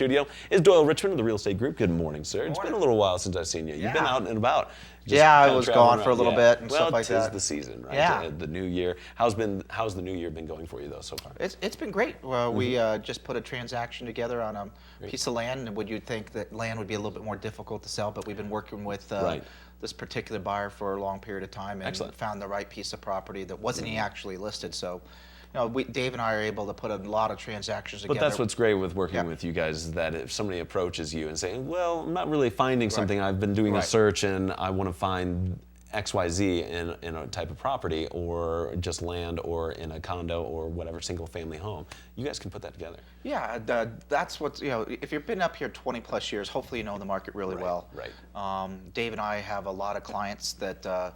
studio is Doyle Richmond of the Real Estate Group. Good morning, sir. It's been a little while since I've seen you. You've been out and about. I was gone for a little bit and stuff like that. Well, 'tis the season, right? Yeah. The new year. How's the new year been going for you, though, so far? It's been great. Well, we just put a transaction together on a piece of land, and would you think that land would be a little bit more difficult to sell, but we've been working with this particular buyer for a long period of time and found the right piece of property that wasn't actually listed. So, Dave and I are able to put a lot of transactions together. But that's what's great with working with you guys, is that if somebody approaches you and saying, well, I'm not really finding something, I've been doing a search and I want to find XYZ in a type of property, or just land, or in a condo, or whatever, single family home, you guys can put that together. Yeah, that's what's, if you've been up here 20 plus years, hopefully you know the market really well. Right. Dave and I have a lot of clients that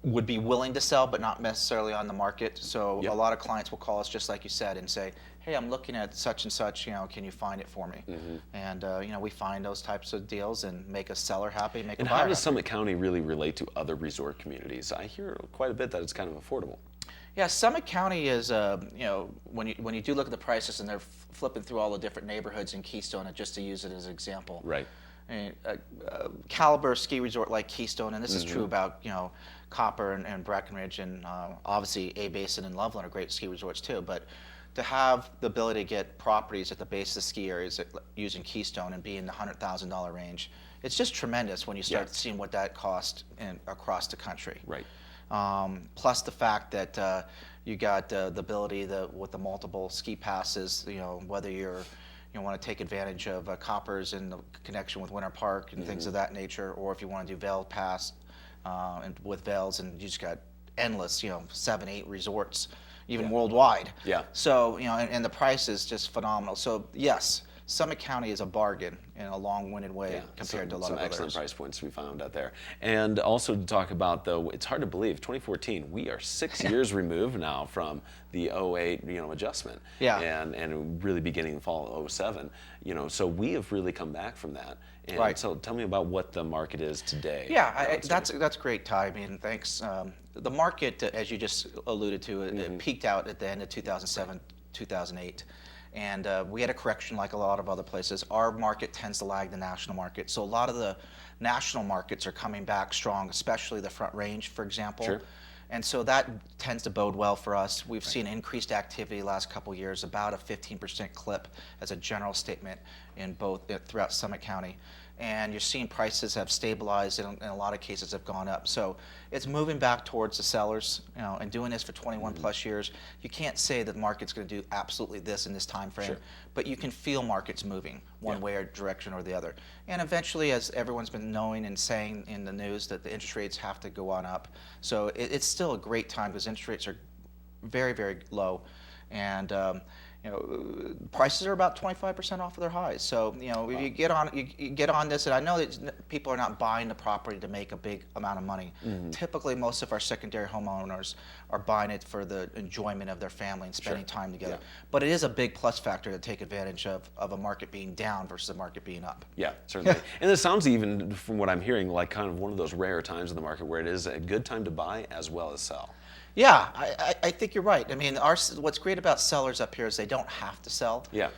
would be willing to sell, but not necessarily on the market. So a lot of clients will call us, just like you said, and say, hey, I'm looking at such and such, can you find it for me? And we find those types of deals and make a seller happy, make a buyer happy. And how does Summit County really relate to other resort communities? I hear quite a bit that it's kind of affordable. Yeah, Summit County is, when you do look at the prices, and they're flipping through all the different neighborhoods in Keystone, and just to use it as an example. Right. Caliber ski resort like Keystone, and this is true about Copper and Breckenridge, and obviously A Basin and Loveland are great ski resorts too. But to have the ability to get properties at the base of the ski areas using Keystone and be in the $100,000 range, it's just tremendous when you start seeing what that costs across the country. Right. Plus the fact that you got the ability with the multiple ski passes, whether you want to take advantage of Coppers and the connection with Winter Park and things of that nature, or if you want to do Vail Pass and with Vails, and you just got endless, 7, 8 resorts, even worldwide. Yeah. So, and the price is just phenomenal. So, yes, Summit County is a bargain in a long-winded way compared to a lot of others. Some excellent price points we found out there. And also to talk about, though, it's hard to believe, 2014, we are 6 years removed now from the 08, adjustment. Yeah. And really beginning fall of 07. So we have really come back from that. And so tell me about what the market is today. Yeah, that's great, Ty. I mean, thanks. The market, as you just alluded to, it peaked out at the end of 2007, 2008. And we had a correction like a lot of other places. Our market tends to lag the national market. So a lot of the national markets are coming back strong, especially the Front Range, for example. Sure. And so that tends to bode well for us. We've seen increased activity the last couple of years, about a 15% clip as a general statement throughout Summit County. And you're seeing prices have stabilized and in a lot of cases have gone up. So it's moving back towards the sellers, and doing this for 21 plus years. You can't say that the market's going to do absolutely this in this time frame, but you can feel markets moving one way or direction or the other. And eventually, as everyone's been knowing and saying in the news, that the interest rates have to go on up. So it's still a great time because interest rates are very, very low. And prices are about 25% off of their highs. So if you get on this, and I know that people are not buying the property to make a big amount of money. Typically, most of our secondary homeowners are buying it for the enjoyment of their family and spending time together. But it is a big plus factor to take advantage of a market being down versus a market being up. Yeah, certainly. And it sounds, even from what I'm hearing, like kind of one of those rare times in the market where it is a good time to buy as well as sell. Yeah, I think you're right. I mean, what's great about sellers up here is they don't have to sell. Yeah.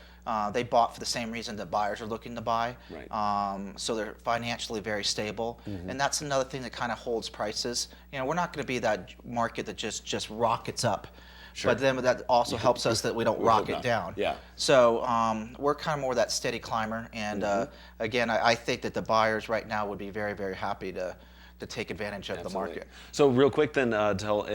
They bought for the same reason that buyers are looking to buy. Right. So they're financially very stable. And that's another thing that kind of holds prices. We're not going to be that market that just rockets up. Sure. But then that also helps us that we don't rocket down. Yeah. So we're kind of more that steady climber. And again, I think that the buyers right now would be very, very happy to take advantage of the market. So real quick then, tell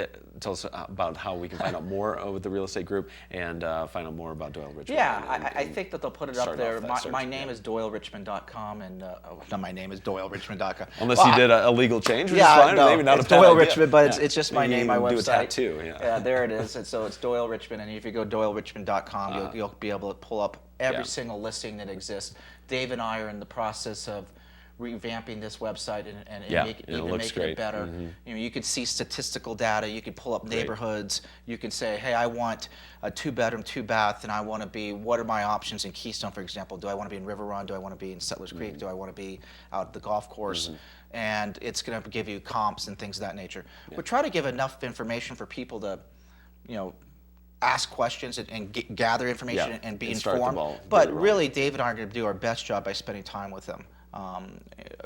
us about how we can find out more with the Real Estate Group and find out more about Doyle Richmond. Yeah, I think that they'll put it up there. My name is DoyleRichmond.com, and not my name is DoyleRichmond.com. Unless you did a legal change, which is fine. No, maybe not it's a bad Doyle idea. Richmond, but it's just my name, my website. Do a tattoo, yeah, there it is. And so it's Doyle Richmond, and if you go DoyleRichmond.com, you'll be able to pull up every single listing that exists. Dave and I are in the process of revamping this website and making it better. You could see statistical data. You could pull up neighborhoods. You can say, hey, I want a 2-bedroom, 2-bath, and I want to be, what are my options in Keystone, for example? Do I want to be in River Run? Do I want to be in Settlers Creek? Do I want to be out at the golf course? And it's going to give you comps and things of that nature. We try to give enough information for people to, ask questions and gather information Yeah, and be and start the informed. ball But rolling. really, Dave and I are going to do our best job by spending time with them,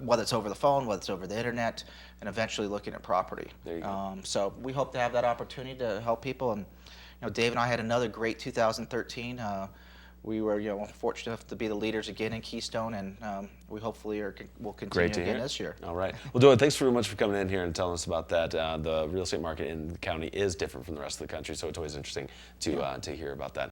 whether it's over the phone, whether it's over the internet, and eventually looking at property. There you go. So we hope to have that opportunity to help people. And Dave and I had another great 2013. We were fortunate enough to be the leaders again in Keystone, and we hopefully will continue again this year. All right. Well, Doyle, thanks very much for coming in here and telling us about that. The real estate market in the county is different from the rest of the country, so it's always interesting to hear about that.